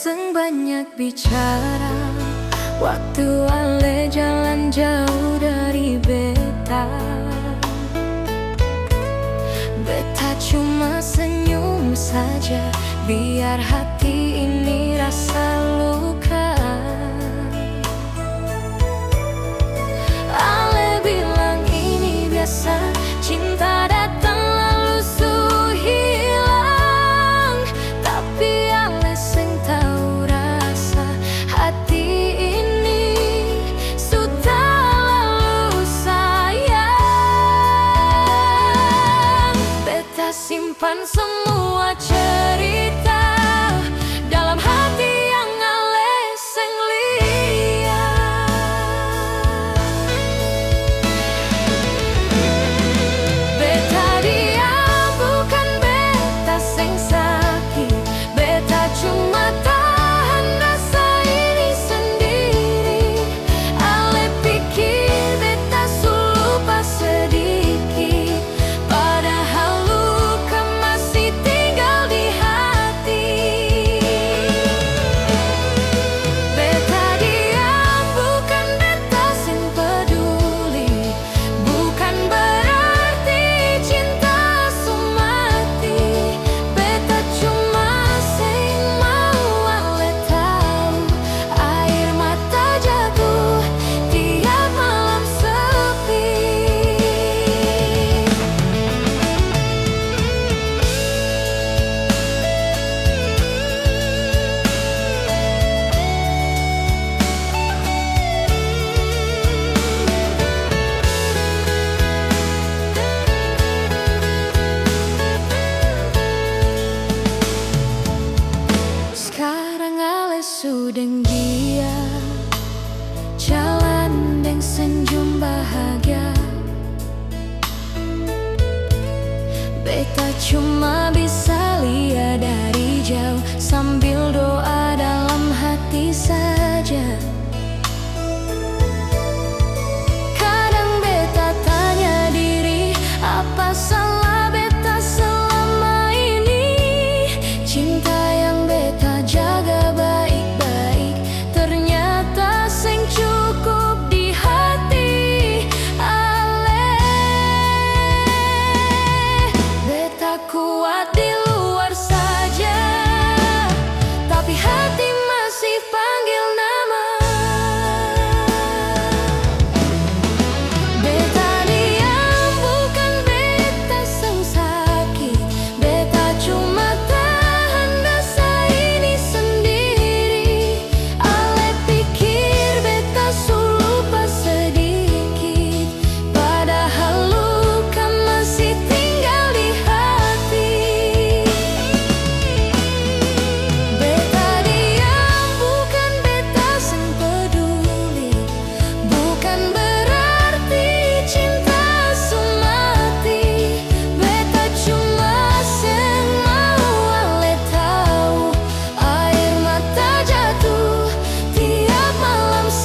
seng banyak bicara, waktu ale jalan jauh dari beta. Beta cuma senyum saja, biar hati ini rasa luka. Ale bilang ini biasa, cinta datang lalu hilang. Tapi ale seng tahu rasa hati ini sudah lalu sayang. Beta simpan semua cerita dalam hati yang ale seng lihat. Beta diam bukan beta seng sakit, beta cuma tahan rasa ini sendiri. Ale pikir beta su lupa sedikit, padahal luka masih tinggal di hati. Beta diam bukan beta seng peduli, bukan berarti cinta su mati. Beta cuma seng mau ale tahu air mata jatuh tiap malam sepi. Sekarang ale sudeng dia, jalan deng senyum bahagia. Beta cuma